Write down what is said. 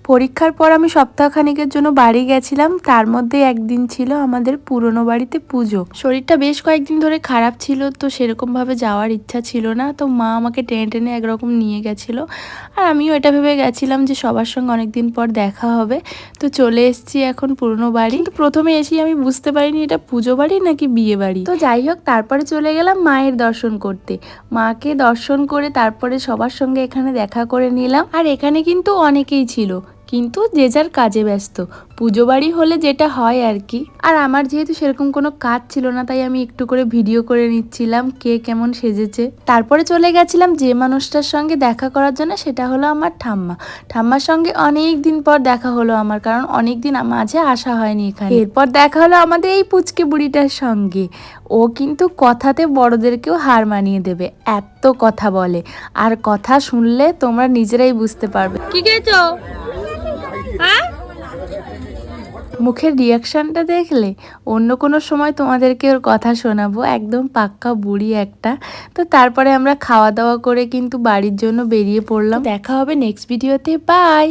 পরীক্ষার পর আমি সপ্তাহখানেকের জন্য বাড়ি গেছিলাম, তার মধ্যে একদিন ছিল আমাদের পুরনো বাড়িতে পুজো। শরীরটা বেশ কয়েকদিন ধরে খারাপ ছিল, তো সেরকমভাবে যাওয়ার ইচ্ছা ছিল না, তো মা আমাকে টেনে টেনে একরকম নিয়ে গেছিলো। আর আমিও এটা ভেবে গেছিলাম যে সবার সঙ্গে অনেকদিন পর দেখা হবে। তো চলে এসেছি এখন পুরনো বাড়ি। কিন্তু প্রথমে এসেই আমি বুঝতে পারিনি এটা পুজো বাড়ি নাকি বিয়ে বাড়ি। তো যাই হোক, তারপরে চলে গেলাম মায়ের দর্শন করতে। মাকে দর্শন করে তারপরে সবার সঙ্গে এখানে দেখা করে নিলাম। আর এখানে কিন্তু অনেকেই ছিল, কিন্তু যে যার কাজে ব্যস্ত। পুজো বাড়ি হলে যেটা হয় আর কি। আর আমার যেহেতু সেরকম কোনো কাজ ছিল না, তাই আমি একটু করে ভিডিও করে নিচ্ছিলাম কে কেমন সেজেছে। তারপরে চলে গেছিলাম যে মানুষটার সঙ্গে দেখা করার জন্য, সেটা হলো আমার ঠাম্মা। ঠাম্মার সঙ্গে অনেক দিন পর দেখা হলো আমার, কারণ অনেক দিন মাঝে আসা হয়নি এখানে। এরপর দেখা হলো আমাদের এই পুচকে বুড়িটার সঙ্গে। ও কিন্তু কথাতে বড়দেরকেও হার মানিয়ে দেবে, এত কথা বলে। আর কথা শুনলে তোমরা নিজেরাই বুঝতে পারবে। কি খেয়েছো? মুখের রিয়াকশনটা দেখলে অন্য কোনো সময় তোমাদেরকে ওর কথা শোনাবো, একদম পাক্কা বুড়ি একটা। তো তারপরে আমরা খাওয়া দাওয়া করে কিন্তু বাড়ির জন্য বেরিয়ে পড়লাম। দেখা হবে নেক্সট ভিডিওতে, বাই।